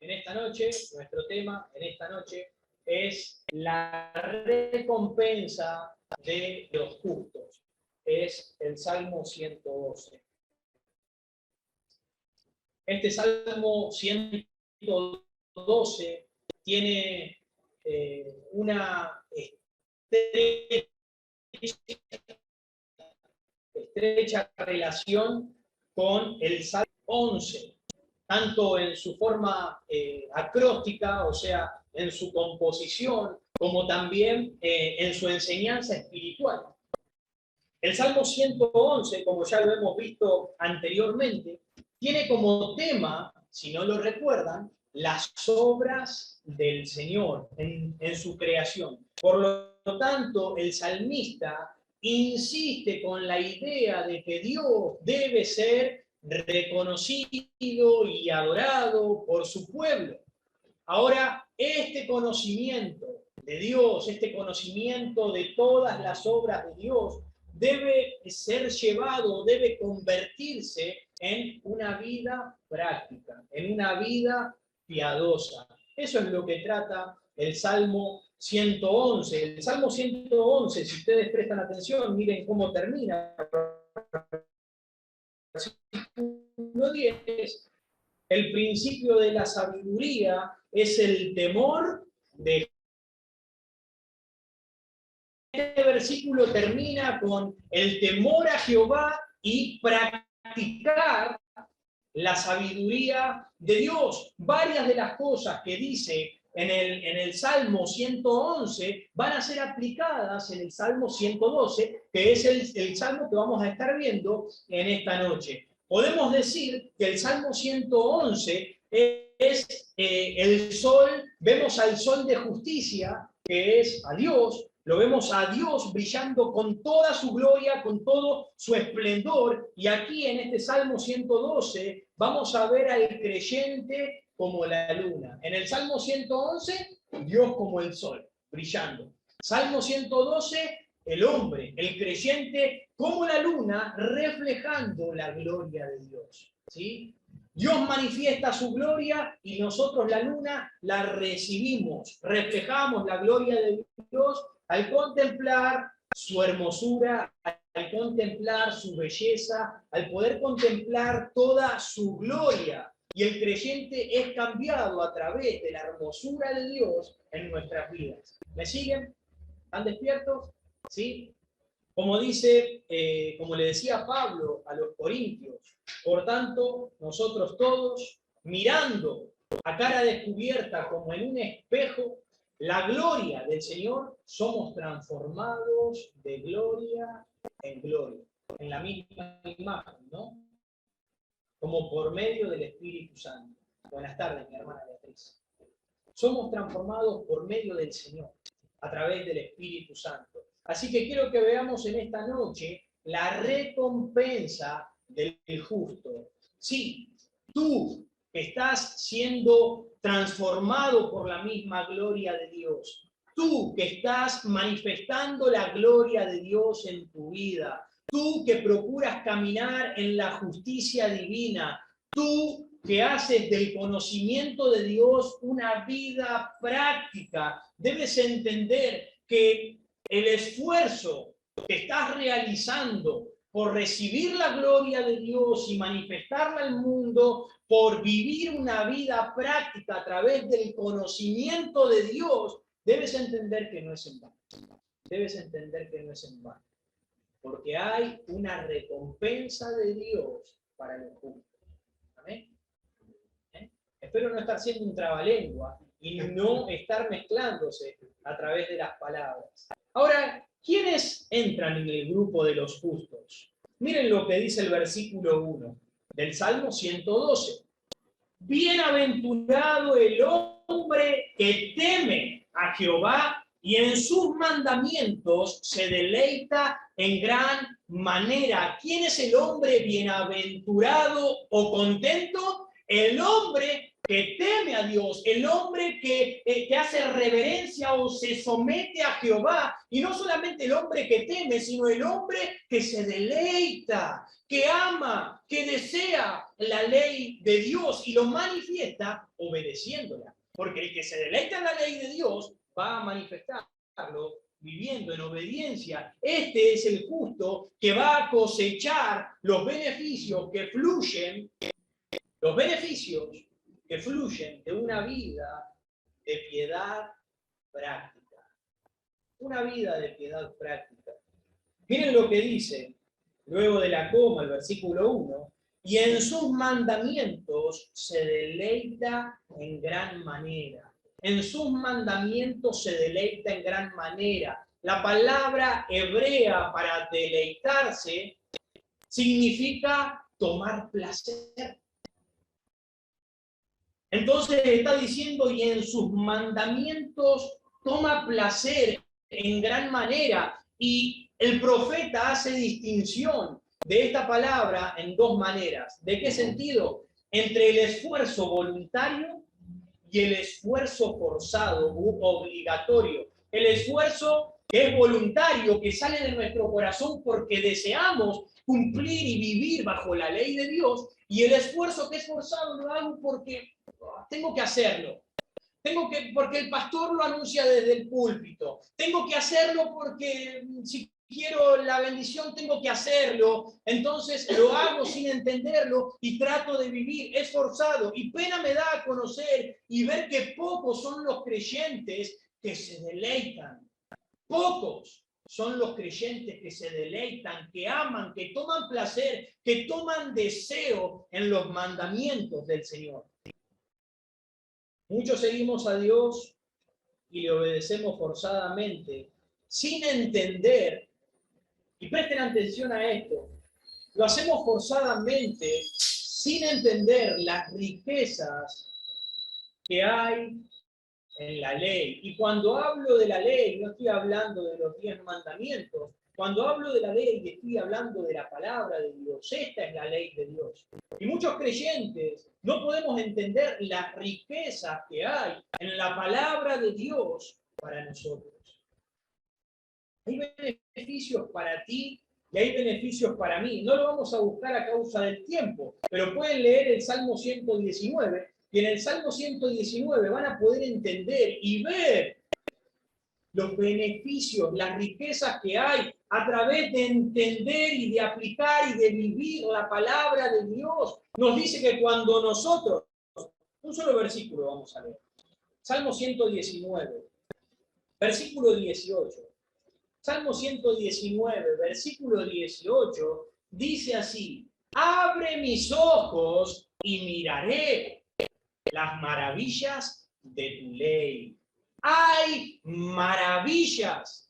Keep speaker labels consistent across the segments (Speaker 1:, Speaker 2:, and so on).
Speaker 1: En esta noche, nuestro tema en esta noche es la recompensa de los justos. Es el Salmo 112. Este Salmo 112 tiene una estrecha relación con el Salmo 11, tanto en su forma acróstica, o sea, en su composición, como también en su enseñanza espiritual. El Salmo 111, como ya lo hemos visto anteriormente, tiene como tema, si no lo recuerdan, las obras del Señor en su creación. Por lo tanto, el salmista insiste con la idea de que Dios debe ser reconocido y adorado por su pueblo. Ahora, este conocimiento de Dios, este conocimiento de todas las obras de Dios, debe ser llevado, debe convertirse en una vida práctica, en una vida piadosa. Eso es lo que trata el Salmo 111. El Salmo 111, si ustedes prestan atención, miren cómo termina. Versículo 10. El principio de la sabiduría es el temor de... Este versículo termina con el temor a Jehová y practicar la sabiduría de Dios. Varias de las cosas que dice en el Salmo 111 van a ser aplicadas en el Salmo 112, que es el Salmo que vamos a estar viendo en esta noche. Podemos decir que el Salmo 111 es el sol, vemos al sol de justicia, que es a Dios, lo vemos a Dios brillando con toda su gloria, con todo su esplendor, y aquí en este Salmo 112 vamos a ver al creyente como la luna. En el Salmo 111, Dios como el sol, brillando. Salmo 112, el hombre, el creyente, como la luna, reflejando la gloria de Dios. ¿Sí? Dios manifiesta su gloria y nosotros la luna la recibimos, reflejamos la gloria de Dios al contemplar su hermosura, al contemplar su belleza, al poder contemplar toda su gloria. Y el creyente es cambiado a través de la hermosura de Dios en nuestras vidas. ¿Me siguen? ¿Están despiertos? ¿Sí? Como dice, como le decía Pablo a los corintios, por tanto, nosotros todos, mirando a cara descubierta como en un espejo, la gloria del Señor, somos transformados de gloria en gloria, en la misma imagen, ¿no? Como por medio del Espíritu Santo. Buenas tardes, mi hermana Beatriz. Somos transformados por medio del Señor, a través del Espíritu Santo. Así que quiero que veamos en esta noche la recompensa del justo. Sí, tú estás siendo transformado por la misma gloria de Dios. Tú que estás manifestando la gloria de Dios en tu vida. Tú que procuras caminar en la justicia divina. Tú que haces del conocimiento de Dios una vida práctica. Debes entender que el esfuerzo que estás realizando por recibir la gloria de Dios y manifestarla al mundo, por vivir una vida práctica a través del conocimiento de Dios, debes entender que no es en vano. Debes entender que no es en vano. Porque hay una recompensa de Dios para los justos. ¿Amén? Espero no estar siendo un trabalengua y no estar mezclándose a través de las palabras. Ahora, ¿quiénes entran en el grupo de los justos? Miren lo que dice el versículo 1 del Salmo 112. Bienaventurado el hombre que teme a Jehová y en sus mandamientos se deleita en gran manera. ¿Quién es el hombre bienaventurado o contento? El hombre que teme a Dios, el hombre que hace reverencia o se somete a Jehová, y no solamente el hombre que teme, sino el hombre que se deleita, que ama, que desea la ley de Dios y lo manifiesta obedeciéndola. Porque el que se deleita en la ley de Dios va a manifestarlo viviendo en obediencia. Este es el justo que va a cosechar los beneficios que fluyen de una vida de piedad práctica. Una vida de piedad práctica. Miren lo que dice, luego de la coma, el versículo 1, y en sus mandamientos se deleita en gran manera. En sus mandamientos se deleita en gran manera. La palabra hebrea para deleitarse significa tomar placer. Entonces está diciendo, y en sus mandamientos toma placer en gran manera. Y el profeta hace distinción de esta palabra en dos maneras. ¿De qué sentido? Entre el esfuerzo voluntario y el esfuerzo forzado u obligatorio. El esfuerzo que es voluntario, que sale de nuestro corazón porque deseamos cumplir y vivir bajo la ley de Dios, y el esfuerzo que es forzado lo hago porque tengo que hacerlo. Porque el pastor lo anuncia desde el púlpito. Tengo que hacerlo porque si quiero la bendición tengo que hacerlo. Entonces lo hago sin entenderlo y trato de vivir. Es forzado. Y pena me da a conocer y ver que pocos son los creyentes que se deleitan. Pocos son los creyentes que se deleitan, que aman, que toman placer, que toman deseo en los mandamientos del Señor. Muchos seguimos a Dios y le obedecemos forzadamente, sin entender, y presten atención a esto, lo hacemos forzadamente, sin entender las riquezas que hay en la ley. Y cuando hablo de la ley, no estoy hablando de los 10 mandamientos. Cuando hablo de la ley, estoy hablando de la palabra de Dios. Esta es la ley de Dios. Y muchos creyentes no podemos entender las riquezas que hay en la palabra de Dios para nosotros. Hay beneficios para ti y hay beneficios para mí. No lo vamos a buscar a causa del tiempo, pero pueden leer el Salmo 119 y en el Salmo 119 van a poder entender y ver los beneficios, las riquezas que hay a través de entender y de aplicar y de vivir la palabra de Dios. Nos dice que cuando nosotros, un solo versículo vamos a leer, Salmo 119, versículo 18. Salmo 119, versículo 18, dice así: abre mis ojos y miraré las maravillas de tu ley. Hay maravillas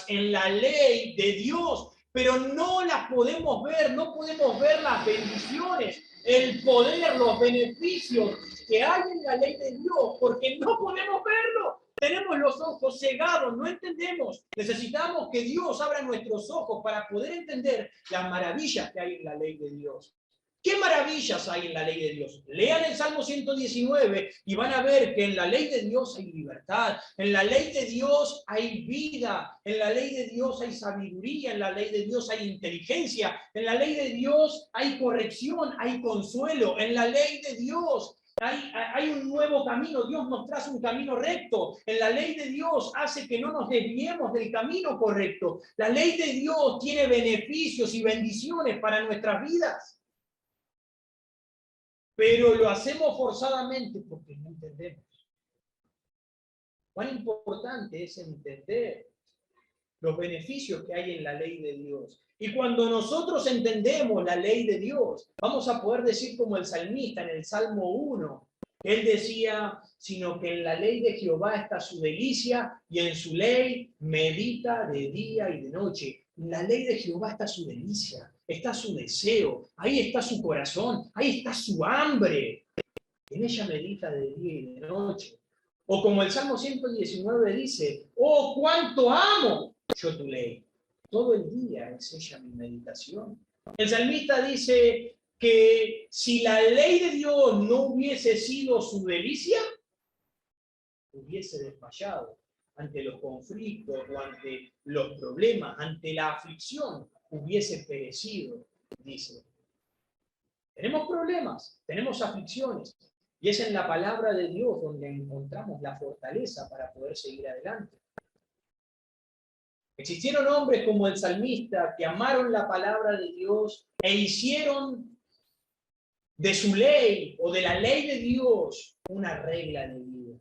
Speaker 1: en la ley de Dios, pero no las podemos ver, no podemos ver las bendiciones, el poder, los beneficios que hay en la ley de Dios, porque no podemos verlo. Tenemos los ojos cegados, no entendemos. Necesitamos que Dios abra nuestros ojos para poder entender las maravillas que hay en la ley de Dios. ¿Qué maravillas hay en la ley de Dios? Lean el Salmo 119 y van a ver que en la ley de Dios hay libertad, en la ley de Dios hay vida, en la ley de Dios hay sabiduría, en la ley de Dios hay inteligencia, en la ley de Dios hay corrección, hay consuelo, en la ley de Dios hay un nuevo camino. Dios nos traza un camino recto. En la ley de Dios hace que no nos desviemos del camino correcto. La ley de Dios tiene beneficios y bendiciones para nuestras vidas. Pero lo hacemos forzadamente porque no entendemos. Cuán importante es entender los beneficios que hay en la ley de Dios. Y cuando nosotros entendemos la ley de Dios, vamos a poder decir como el salmista en el Salmo 1, él decía, sino que en la ley de Jehová está su delicia y en su ley medita de día y de noche. En la ley de Jehová está su delicia, está su deseo, ahí está su corazón, ahí está su hambre. En ella medita de día y de noche. O como el Salmo 119 dice, oh, cuánto amo yo tu ley. Todo el día es ella mi meditación. El salmista dice que si la ley de Dios no hubiese sido su delicia, hubiese desmayado ante los conflictos o ante los problemas, ante la aflicción, hubiese perecido, dice. Tenemos problemas, tenemos aflicciones, y es en la palabra de Dios donde encontramos la fortaleza para poder seguir adelante. Existieron hombres como el salmista que amaron la palabra de Dios e hicieron de su ley o de la ley de Dios una regla de vida.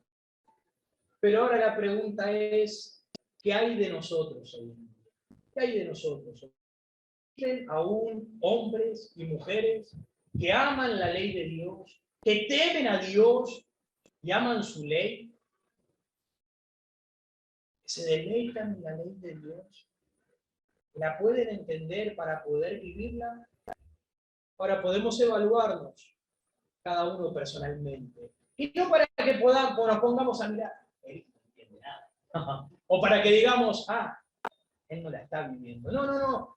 Speaker 1: Pero ahora la pregunta es, ¿qué hay de nosotros hoy en día? ¿Qué hay de nosotros? ¿Existen aún hombres y mujeres que aman la ley de Dios, que temen a Dios y aman su ley? ¿Se deleitan en la ley de Dios? ¿La pueden entender para poder vivirla? Ahora podemos evaluarnos cada uno personalmente. Y no para que nos pongamos a mirar, él no entiende nada. O para que digamos, él no la está viviendo. No, no, no.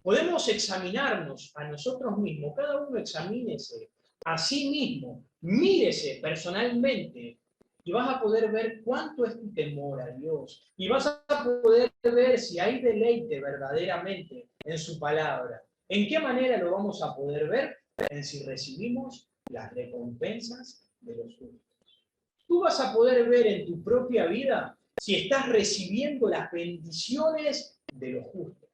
Speaker 1: Podemos examinarnos a nosotros mismos. Cada uno examínese a sí mismo. Mírese personalmente. Y vas a poder ver cuánto es tu temor a Dios. Y vas a poder ver si hay deleite verdaderamente en su palabra. ¿En qué manera lo vamos a poder ver? En si recibimos las recompensas de los justos. Tú vas a poder ver en tu propia vida si estás recibiendo las bendiciones de los justos.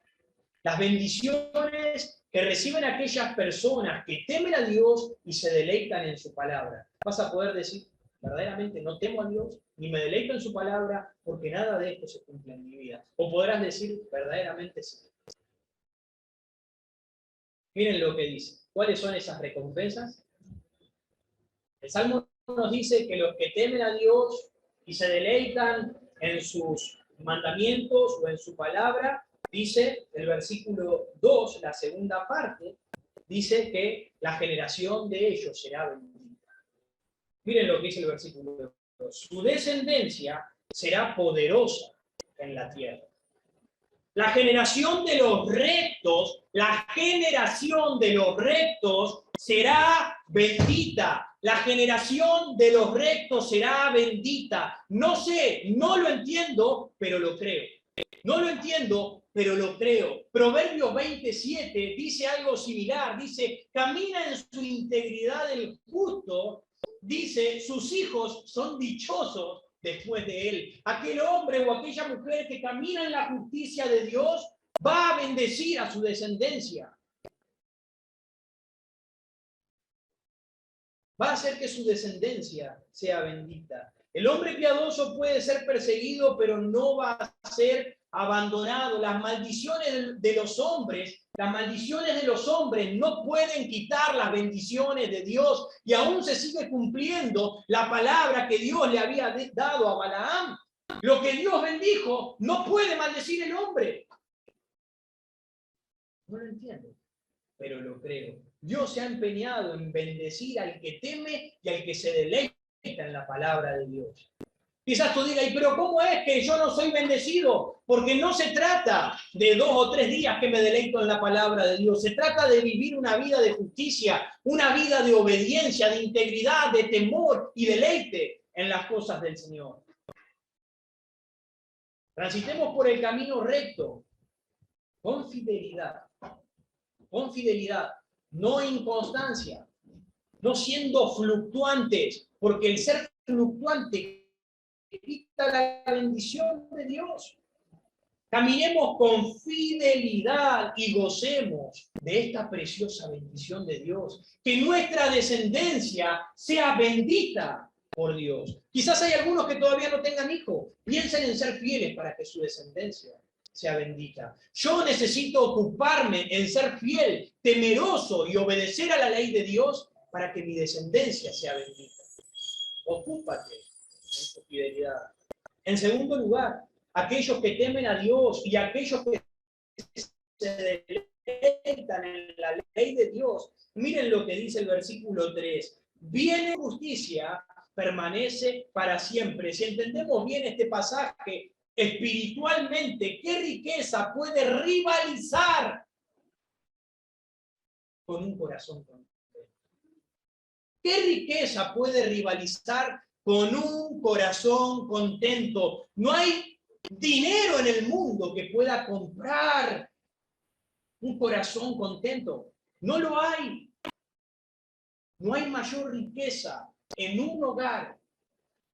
Speaker 1: Las bendiciones que reciben aquellas personas que temen a Dios y se deleitan en su palabra. Vas a poder decir, verdaderamente no temo a Dios, ni me deleito en su palabra, porque nada de esto se cumple en mi vida. O podrás decir, verdaderamente sí. Miren lo que dice. ¿Cuáles son esas recompensas? El Salmo nos dice que los que temen a Dios y se deleitan en sus mandamientos o en su palabra, dice el versículo 2, la segunda parte, dice que la generación de ellos será bendita. Miren lo que dice el versículo 2. Su descendencia será poderosa en la tierra. La generación de los rectos, la generación de los rectos será bendita. La generación de los rectos será bendita. No sé, no lo entiendo, pero lo creo. No lo entiendo, pero lo creo. Proverbios 27 dice algo similar. Dice, camina en su integridad el justo. Dice, sus hijos son dichosos después de él. Aquel hombre o aquella mujer que camina en la justicia de Dios va a bendecir a su descendencia. Va a hacer que su descendencia sea bendita. El hombre piadoso puede ser perseguido, pero no va a ser abandonado. Las maldiciones de los hombres, no pueden quitar las bendiciones de Dios, y aún se sigue cumpliendo la palabra que Dios le había dado a Balaam. Lo que Dios bendijo no puede maldecir el hombre. No lo entiendo, pero lo creo. Dios se ha empeñado en bendecir al que teme y al que se deleita en la palabra de Dios. Quizás tú digas, pero ¿cómo es que yo no soy bendecido? Porque no se trata de 2 o 3 días que me deleito en la palabra de Dios. Se trata de vivir una vida de justicia, una vida de obediencia, de integridad, de temor y deleite en las cosas del Señor. Transitemos por el camino recto, con fidelidad, no inconstancia, no siendo fluctuantes, porque el ser fluctuante quita la bendición de Dios. Caminemos con fidelidad y gocemos de esta preciosa bendición de Dios. Que nuestra descendencia sea bendita por Dios. Quizás hay algunos que todavía no tengan hijos. Piensen en ser fieles para que su descendencia sea bendita. Yo necesito ocuparme en ser fiel, temeroso y obedecer a la ley de Dios para que mi descendencia sea bendita. Ocúpate en tu fidelidad. En segundo lugar, aquellos que temen a Dios y aquellos que se deleitan en la ley de Dios. Miren lo que dice el versículo 3. Viene justicia, permanece para siempre. Si entendemos bien este pasaje espiritualmente, ¿qué riqueza puede rivalizar con un corazón contento? ¿Qué riqueza puede rivalizar con un corazón contento? No hay dinero en el mundo que pueda comprar un corazón contento. No lo hay. No hay mayor riqueza en un hogar,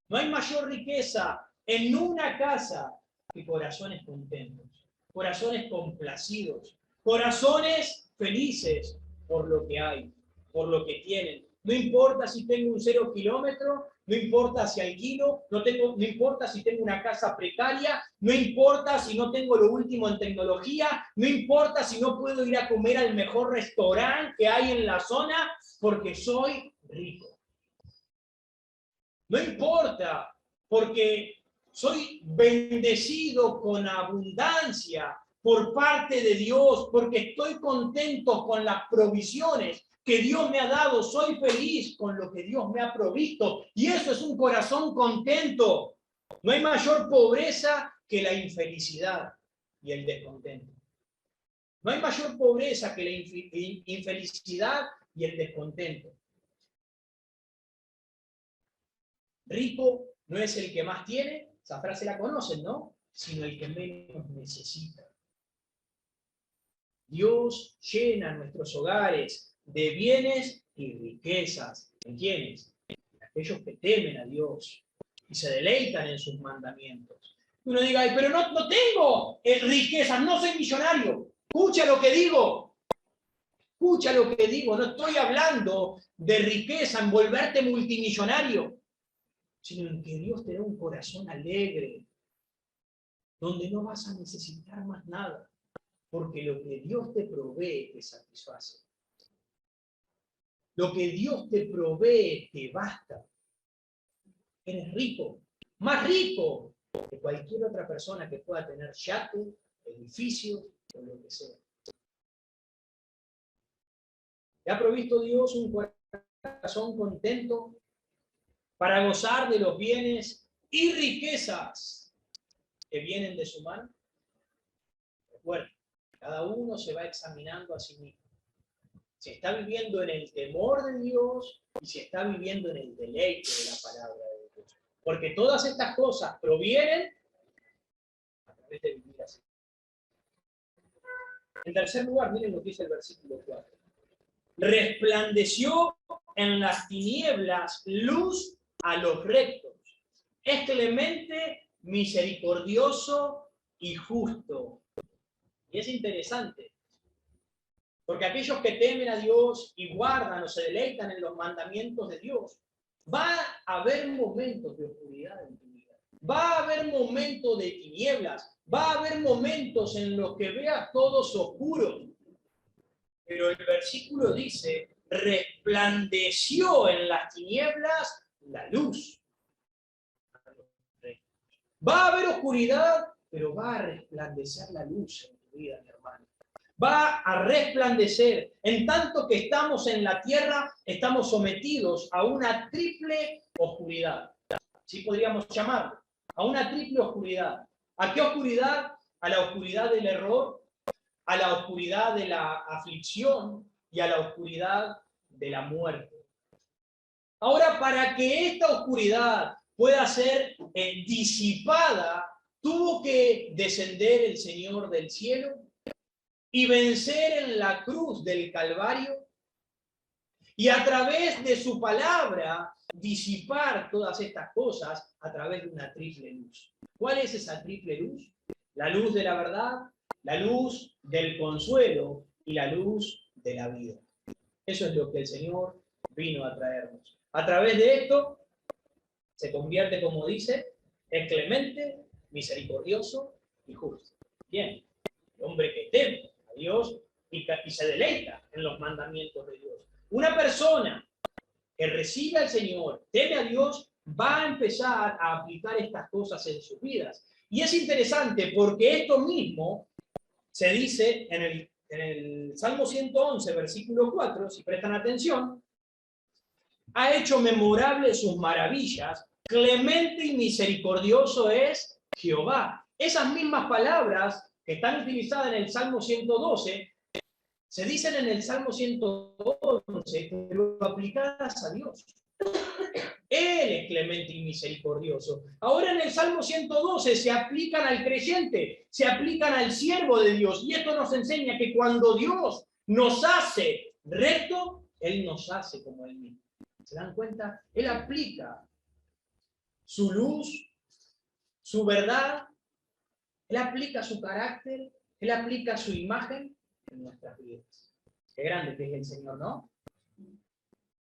Speaker 1: no hay mayor riqueza en una casa que corazones contentos, corazones complacidos, corazones felices por lo que hay, por lo que tienen. No importa si tengo un 0 kilómetro, no importa si alquilo, no importa si tengo una casa precaria, no importa si no tengo lo último en tecnología, no importa si no puedo ir a comer al mejor restaurante que hay en la zona, porque soy rico. No importa, porque soy bendecido con abundancia por parte de Dios, porque estoy contento con las provisiones que Dios me ha dado, soy feliz con lo que Dios me ha provisto, y eso es un corazón contento. No hay mayor pobreza que la infelicidad y el descontento. No hay mayor pobreza que la infelicidad y el descontento. Rico no es el que más tiene, esa frase la conocen, ¿no? Sino el que menos necesita. Dios llena nuestros hogares de bienes y riquezas. ¿En quiénes? En aquellos que temen a Dios y se deleitan en sus mandamientos. Uno diga, ay, pero no tengo riquezas, no soy millonario. Escucha lo que digo. Escucha lo que digo. No estoy hablando de riqueza, en volverte multimillonario, sino en que Dios te dé un corazón alegre, donde no vas a necesitar más nada, porque lo que Dios te provee te satisface. Lo que Dios te provee te basta. Eres rico, más rico que cualquier otra persona que pueda tener yate, edificio o lo que sea. ¿Te ha provisto Dios un corazón contento para gozar de los bienes y riquezas que vienen de su mano? Recuerda, cada uno se va examinando a sí mismo. Si está viviendo en el temor de Dios y si está viviendo en el deleite de la palabra de Dios. Porque todas estas cosas provienen a través de vivir así. En tercer lugar, miren lo que dice el versículo 4. Resplandeció en las tinieblas luz a los rectos. Es clemente, misericordioso y justo. Y es interesante, porque aquellos que temen a Dios y guardan o se deleitan en los mandamientos de Dios, va a haber momentos de oscuridad en tu vida. Va a haber momentos de tinieblas. Va a haber momentos en los que veas todo oscuro. Pero el versículo dice, resplandeció en las tinieblas la luz. Va a haber oscuridad, pero va a resplandecer la luz en tu vida, mi hermano. Va a resplandecer. En tanto que estamos en la tierra, estamos sometidos a una triple oscuridad. Así podríamos llamarlo. A una triple oscuridad. ¿A qué oscuridad? A la oscuridad del error, a la oscuridad de la aflicción y a la oscuridad de la muerte. Ahora, para que esta oscuridad pueda ser disipada, tuvo que descender el Señor del cielo y vencer en la cruz del Calvario y a través de su palabra disipar todas estas cosas a través de una triple luz. ¿Cuál es esa triple luz? La luz de la verdad, la luz del consuelo y la luz de la vida. Eso es lo que el Señor vino a traernos. A través de esto se convierte, como dice, en clemente, misericordioso y justo. Bien, el hombre que teme a Dios y se deleita en los mandamientos de Dios. Una persona que recibe al Señor, teme a Dios, va a empezar a aplicar estas cosas en sus vidas. Y es interesante porque esto mismo se dice en el Salmo 111, versículo 4, si prestan atención, ha hecho memorables sus maravillas, clemente y misericordioso es Jehová. Esas mismas palabras que están utilizadas en el Salmo 112, se dicen en el Salmo 111, pero aplicadas a Dios. Él es clemente y misericordioso. Ahora en el Salmo 112 se aplican al creyente, se aplican al siervo de Dios. Y esto nos enseña que cuando Dios nos hace recto, Él nos hace como Él mismo. ¿Se dan cuenta? Él aplica su luz, su verdad, Él aplica su carácter, Él aplica su imagen en nuestras vidas. Qué grande que es el Señor, ¿no?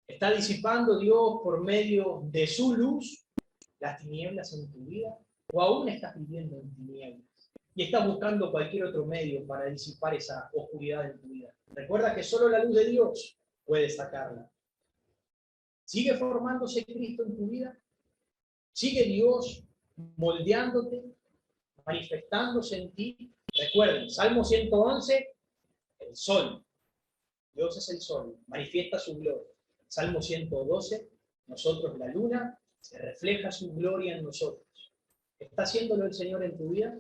Speaker 1: ¿Está disipando Dios por medio de su luz las tinieblas en tu vida? ¿O aún estás viviendo en tinieblas? Y estás buscando cualquier otro medio para disipar esa oscuridad en tu vida. Recuerda que solo la luz de Dios puede sacarla. ¿Sigue formándose Cristo en tu vida? ¿Sigue Dios moldeándote, manifestándose en ti? Recuerden, Salmo 111, el sol. Dios es el sol, manifiesta su gloria. Salmo 112, nosotros la luna, se refleja su gloria en nosotros. ¿Está haciéndolo el Señor en tu vida?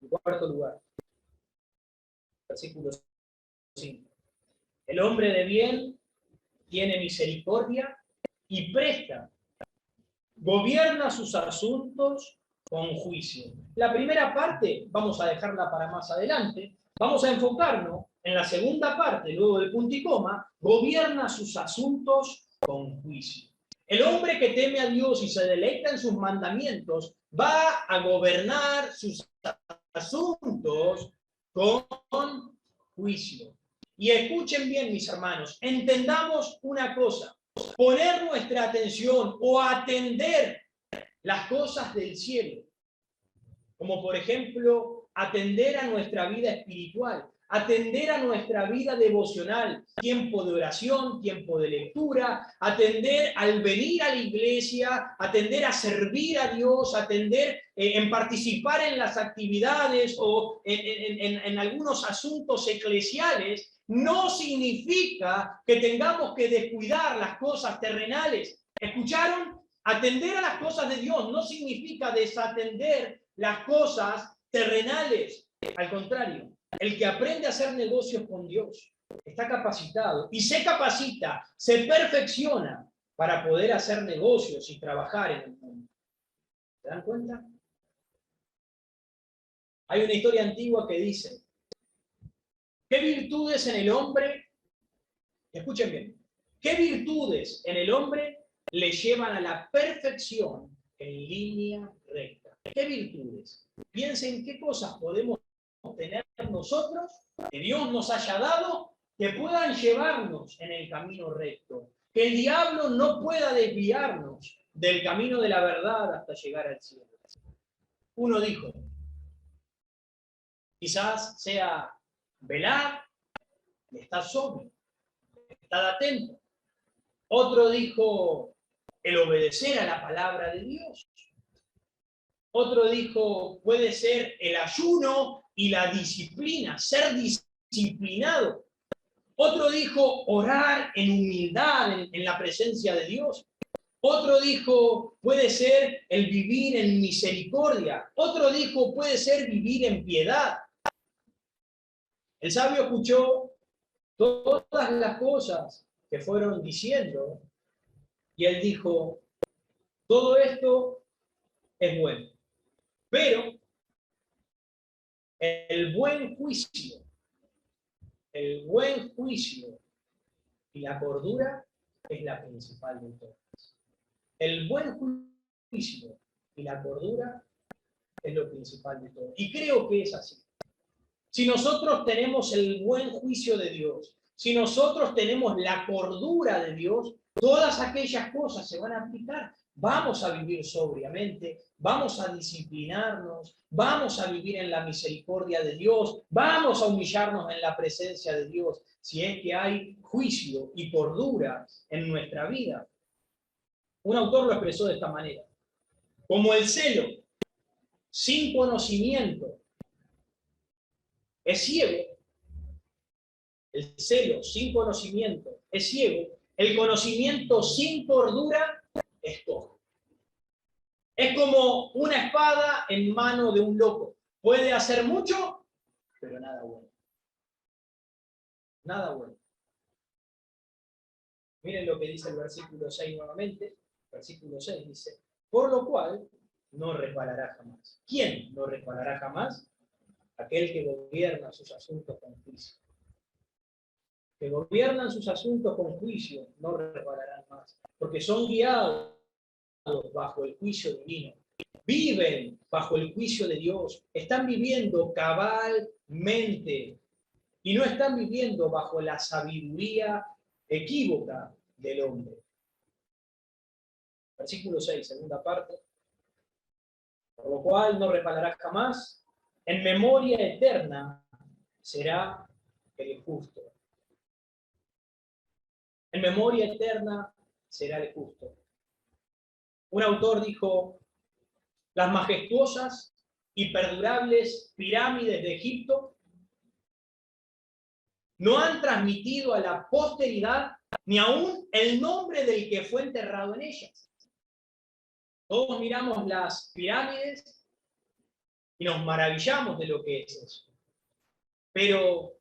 Speaker 1: En cuarto lugar, versículo 5. El hombre de bien tiene misericordia y presta, gobierna sus asuntos con juicio. La primera parte vamos a dejarla para más adelante. Vamos a enfocarnos en la segunda parte, luego del punto y coma, gobierna sus asuntos con juicio. El hombre que teme a Dios y se deleita en sus mandamientos va a gobernar sus asuntos con juicio. Y escuchen bien, mis hermanos, entendamos una cosa: poner nuestra atención o atender las cosas del cielo, como por ejemplo atender a nuestra vida espiritual, atender a nuestra vida devocional, tiempo de oración, tiempo de lectura, atender al venir a la iglesia, atender a servir a Dios, atender en participar en las actividades o en algunos asuntos eclesiales, no significa que tengamos que descuidar las cosas terrenales. ¿Escucharon? Atender a las cosas de Dios no significa desatender las cosas terrenales. Al contrario, el que aprende a hacer negocios con Dios está capacitado y se capacita, se perfecciona para poder hacer negocios y trabajar en el mundo. ¿Se dan cuenta? Hay una historia antigua que dice: ¿qué virtudes en el hombre, escuchen bien, qué virtudes en el hombre le llevan a la perfección en línea recta? ¿Qué virtudes? Piensen qué cosas podemos tener nosotros, que Dios nos haya dado, que puedan llevarnos en el camino recto. Que el diablo no pueda desviarnos del camino de la verdad hasta llegar al cielo. Uno dijo, quizás sea velar y estar sobrio, estar atento. Otro dijo, el obedecer a la palabra de Dios. Otro dijo, puede ser el ayuno y la disciplina, ser disciplinado. Otro dijo, orar en humildad, en la presencia de Dios. Otro dijo, puede ser el vivir en misericordia. Otro dijo, puede ser vivir en piedad. El sabio escuchó todas las cosas que fueron diciendo y él dijo, todo esto es bueno, pero el buen juicio y la cordura es la principal de todas. El buen juicio y la cordura es lo principal de todo. Y creo que es así. Si nosotros tenemos el buen juicio de Dios, si nosotros tenemos la cordura de Dios, todas aquellas cosas se van a aplicar. Vamos a vivir sobriamente, vamos a disciplinarnos, vamos a vivir en la misericordia de Dios, vamos a humillarnos en la presencia de Dios, si es que hay juicio y cordura en nuestra vida. Un autor lo expresó de esta manera: como el celo sin conocimiento es ciego, el celo sin conocimiento es ciego, el conocimiento sin cordura es cojo. Es como una espada en mano de un loco. Puede hacer mucho, pero nada bueno. Nada bueno. Miren lo que dice el versículo 6 nuevamente. Versículo 6 dice, por lo cual no resbalará jamás. ¿Quién no resbalará jamás? Aquel que gobierna sus asuntos con juicio. que gobiernan sus asuntos con juicio no resbalarán más, porque son guiados bajo el juicio divino. Viven bajo el juicio de Dios, están viviendo cabalmente y no están viviendo bajo la sabiduría equívoca del hombre. Versículo 6, segunda parte. Por lo cual no resbalarás jamás, en memoria eterna será el justo. En memoria eterna será el justo. Un autor dijo: las majestuosas y perdurables pirámides de Egipto no han transmitido a la posteridad ni aún el nombre del que fue enterrado en ellas. Todos miramos las pirámides y nos maravillamos de lo que es eso. Pero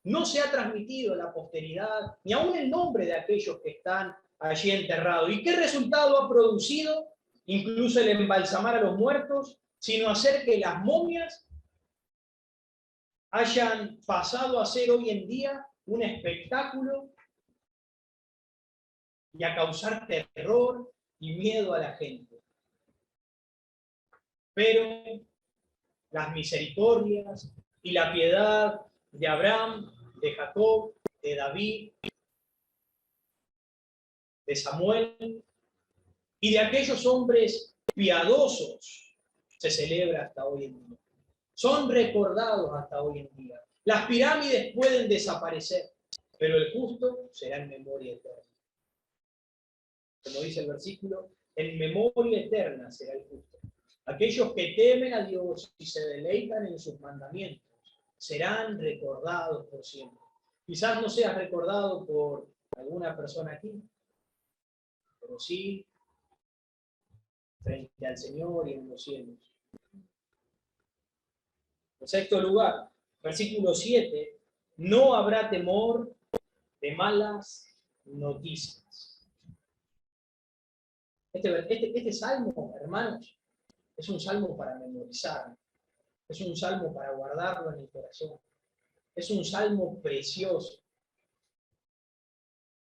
Speaker 1: no se ha transmitido a la posteridad ni aún el nombre de aquellos que están allí enterrados. ¿Y qué resultado ha producido? Incluso el embalsamar a los muertos, sino hacer que las momias hayan pasado a ser hoy en día un espectáculo y a causar terror y miedo a la gente. Pero las misericordias y la piedad de Abraham, de Jacob, de David, de Samuel y de aquellos hombres piadosos se celebra hasta hoy en día. Son recordados hasta hoy en día. Las pirámides pueden desaparecer, pero el justo será en memoria eterna. Como dice el versículo, en memoria eterna será el justo. Aquellos que temen a Dios y se deleitan en sus mandamientos serán recordados por siempre. Quizás no seas recordado por alguna persona aquí, pero sí frente al Señor y en los cielos. En sexto lugar, versículo 7, no habrá temor de malas noticias. Este salmo, hermanos, es un salmo para memorizar, es un salmo para guardarlo en el corazón, es un salmo precioso.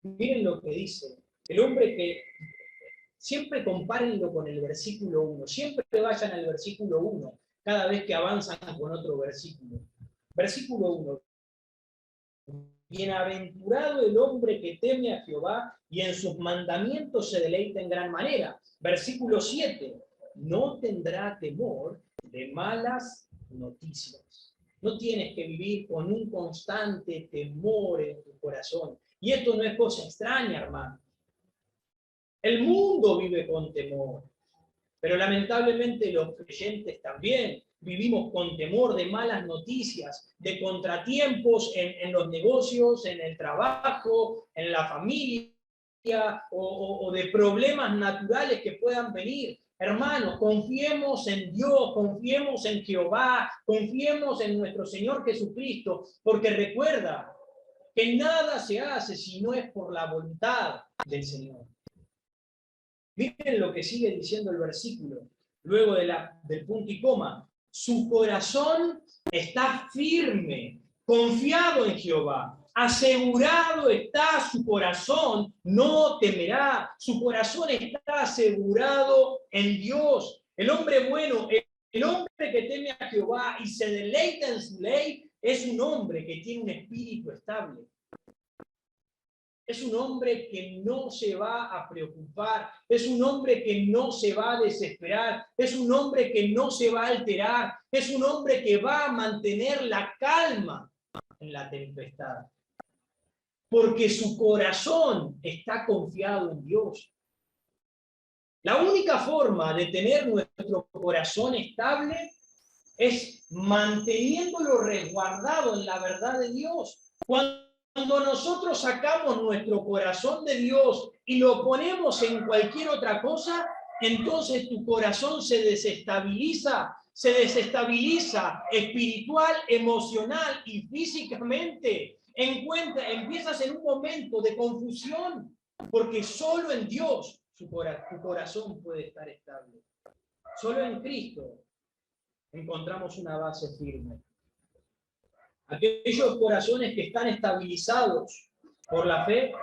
Speaker 1: Miren lo que dice, el hombre que, siempre compárenlo con el versículo 1, siempre vayan al versículo 1, cada vez que avanzan con otro versículo. Versículo 1. Bienaventurado el hombre que teme a Jehová y en sus mandamientos se deleita en gran manera. Versículo 7. No tendrá temor de malas noticias. No tienes que vivir con un constante temor en tu corazón. Y esto no es cosa extraña, hermano. El mundo vive con temor, pero lamentablemente los creyentes también vivimos con temor de malas noticias, de contratiempos en los negocios, en el trabajo, en la familia, o de problemas naturales que puedan venir. Hermanos, confiemos en Dios, confiemos en Jehová, confiemos en nuestro Señor Jesucristo, porque recuerda que nada se hace si no es por la voluntad del Señor. Miren lo que sigue diciendo el versículo, luego del punto y coma. Su corazón está firme, confiado en Jehová. Asegurado está su corazón, no temerá. Su corazón está asegurado en Dios. El hombre bueno, el hombre que teme a Jehová y se deleita en su ley, es un hombre que tiene un espíritu estable. Es un hombre que no se va a preocupar, es un hombre que no se va a desesperar, es un hombre que no se va a alterar, es un hombre que va a mantener la calma en la tempestad. Porque su corazón está confiado en Dios. La única forma de tener nuestro corazón estable es manteniéndolo resguardado en la verdad de Dios. Cuando nosotros sacamos nuestro corazón de Dios y lo ponemos en cualquier otra cosa, entonces tu corazón se desestabiliza espiritual, emocional y físicamente. Empiezas en un momento de confusión, porque solo en Dios tu corazón puede estar estable. Solo en Cristo encontramos una base firme. Aquellos corazones que están estabilizados Por la fe,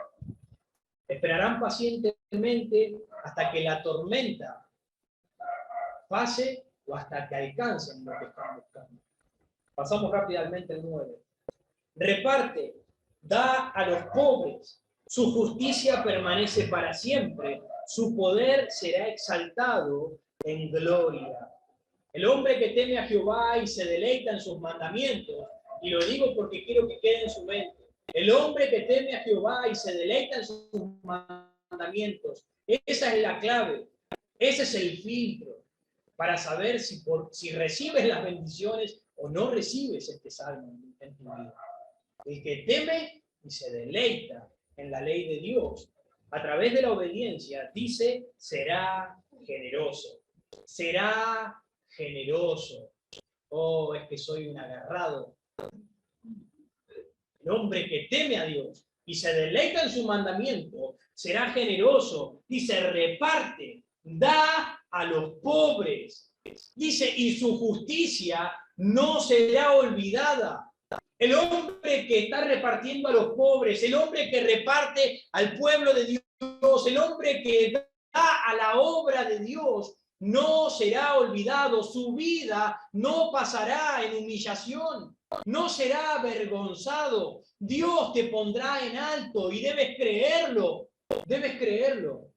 Speaker 1: esperarán pacientemente hasta que la tormenta pase o hasta que alcancen lo que están buscando. Pasamos rápidamente al 9. Reparte, da a los pobres, su justicia permanece para siempre, su poder será exaltado en gloria. El hombre que teme a Jehová y se deleita en sus mandamientos, y lo digo porque quiero que quede en su mente, el hombre que teme a Jehová y se deleita en sus mandamientos, esa es la clave, ese es el filtro para saber si recibes las bendiciones o no recibes este salmo en tu vida. El que teme y se deleita en la ley de Dios, a través de la obediencia, dice, será generoso. Será generoso. Oh, es que soy un agarrado. El hombre que teme a Dios y se deleita en su mandamiento, será generoso y se reparte, da a los pobres. Dice, y su justicia no será olvidada. El hombre que está repartiendo a los pobres, el hombre que reparte al pueblo de Dios, el hombre que da a la obra de Dios, no será olvidado. Su vida no pasará en humillación, no será avergonzado. Dios te pondrá en alto y debes creerlo, debes creerlo.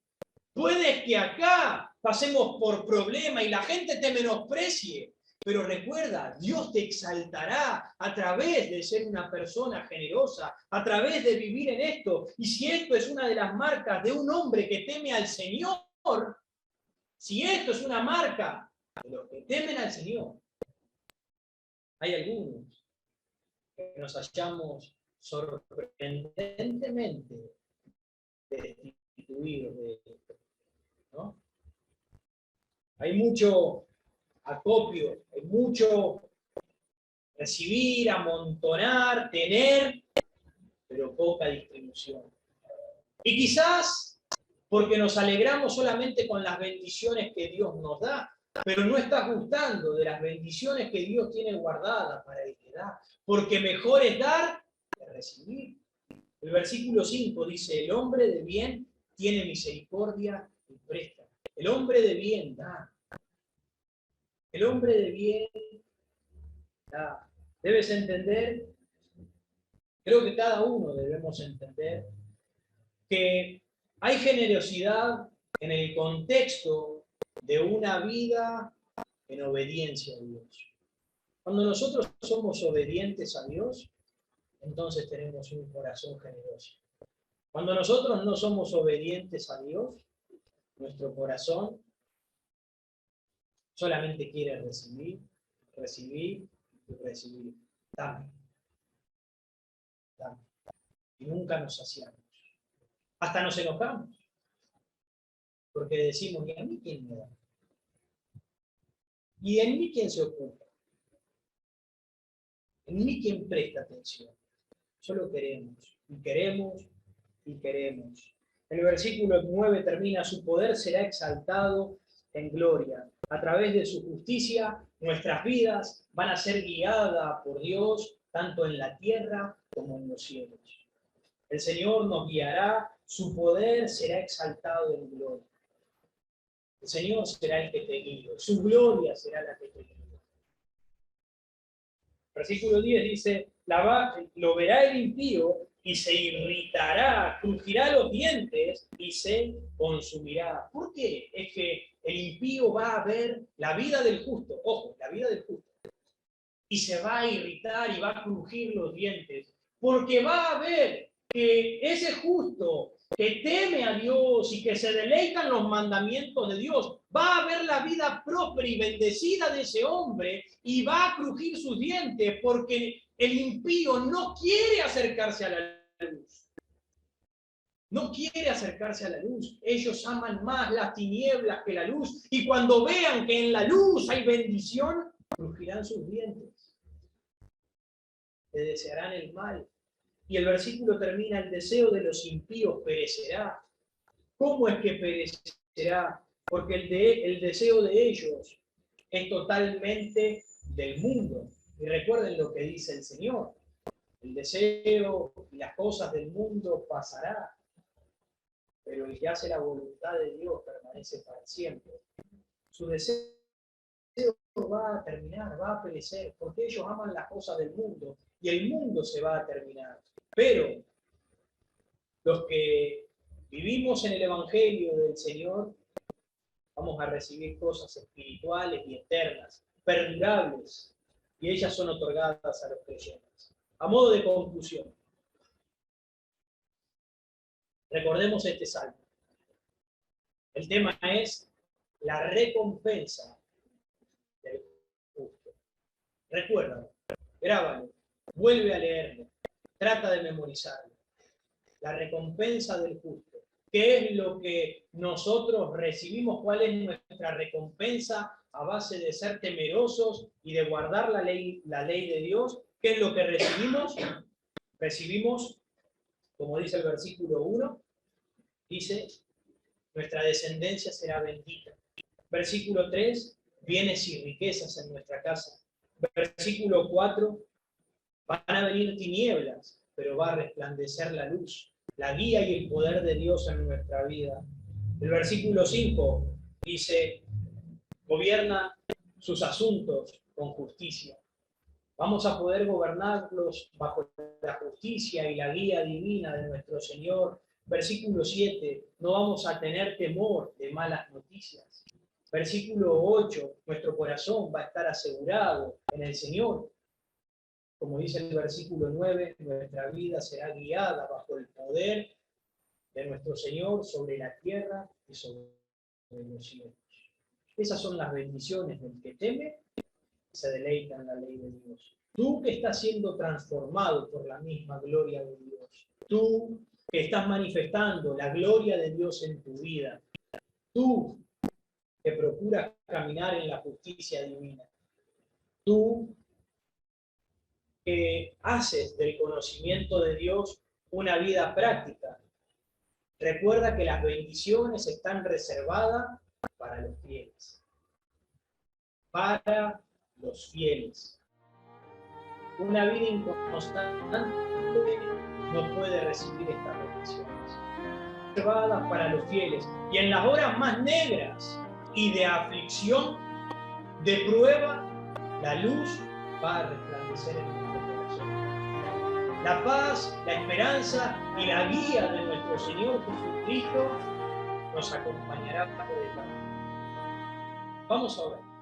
Speaker 1: Puede que acá pasemos por problemas y la gente te menosprecie, pero recuerda, Dios te exaltará a través de ser una persona generosa, a través de vivir en esto. Y si esto es una de las marcas de un hombre que teme al Señor, si esto es una marca de los que temen al Señor, hay algunos que nos hallamos sorprendentemente destituidos de esto, ¿no? Hay mucho acopio, hay mucho recibir, amontonar, tener, pero poca distribución. Y quizás porque nos alegramos solamente con las bendiciones que Dios nos da, pero no estás gustando de las bendiciones que Dios tiene guardadas para el que da, porque mejor es dar que recibir. El versículo 5 dice, el hombre de bien tiene misericordia y presta. El hombre de bien da. El hombre de bien da. Debes entender, creo que cada uno debemos entender, que hay generosidad en el contexto de una vida en obediencia a Dios. Cuando nosotros somos obedientes a Dios, entonces tenemos un corazón generoso. Cuando nosotros no somos obedientes a Dios, nuestro corazón solamente quiere recibir, recibir y recibir. Dame. Dame. Y nunca nos saciamos. Hasta nos enojamos. Porque decimos, ¿y a mí quién me da? ¿Y en mí quién se ocupa? ¿En mí quién presta atención? Solo queremos, y queremos, y queremos. El versículo 9 termina, su poder será exaltado en gloria. A través de su justicia, nuestras vidas van a ser guiadas por Dios, tanto en la tierra como en los cielos. El Señor nos guiará, su poder será exaltado en gloria. El Señor será el que te guíe, su gloria será la que te guíe. Versículo 10 dice, lo verá el impío y se irritará, crujirá los dientes y se consumirá. ¿Por qué? Es que el impío va a ver la vida del justo, ojo, la vida del justo, y se va a irritar y va a crujir los dientes, porque va a ver que ese justo que teme a Dios y que se deleita en los mandamientos de Dios, va a ver la vida próspera y bendecida de ese hombre y va a crujir sus dientes porque el impío no quiere acercarse a la luz. No quiere acercarse a la luz. Ellos aman más las tinieblas que la luz. Y cuando vean que en la luz hay bendición, crujirán sus dientes. Le desearán el mal. Y el versículo termina, el deseo de los impíos perecerá. ¿Cómo es que perecerá? Porque el deseo de ellos es totalmente del mundo. Y recuerden lo que dice el Señor. El deseo y las cosas del mundo pasará, pero el que hace la voluntad de Dios permanece para siempre. Su deseo va a terminar, va a perecer, porque ellos aman las cosas del mundo y el mundo se va a terminar. Pero los que vivimos en el Evangelio del Señor, vamos a recibir cosas espirituales y eternas, perdurables, y ellas son otorgadas a los creyentes. A modo de conclusión, recordemos este salmo. El tema es la recompensa del justo. Recuérdalo, grábalo, vuelve a leerlo, trata de memorizarlo. La recompensa del justo. ¿Qué es lo que nosotros recibimos? ¿Cuál es nuestra recompensa a base de ser temerosos y de guardar la ley de Dios? ¿Qué es lo que recibimos? Recibimos, como dice el versículo 1, dice, nuestra descendencia será bendita. Versículo 3, bienes y riquezas en nuestra casa. Versículo 4, van a venir tinieblas, pero va a resplandecer la luz, la guía y el poder de Dios en nuestra vida. El versículo 5 dice, gobierna sus asuntos con justicia. Vamos a poder gobernarlos bajo la justicia y la guía divina de nuestro Señor. Versículo 7, no vamos a tener temor de malas noticias. Versículo 8, nuestro corazón va a estar asegurado en el Señor. Como dice el versículo 9, nuestra vida será guiada bajo el poder de nuestro Señor sobre la tierra y sobre los cielos. Esas son las bendiciones del que teme y se deleita en la ley de Dios. Tú que estás siendo transformado por la misma gloria de Dios. Tú que estás manifestando la gloria de Dios en tu vida. Tú que procuras caminar en la justicia divina. Tú que haces del conocimiento de Dios una vida práctica. Recuerda que las bendiciones están reservadas para los fieles. Para los fieles. Una vida inconstante no puede recibir estas bendiciones. Reservadas para los fieles. Y en las horas más negras y de aflicción, de prueba, la luz va a resplandecer en nuestro corazón. La paz, la esperanza y la guía de nuestro Señor Jesucristo nos acompañará por el camino. Vamos a orar.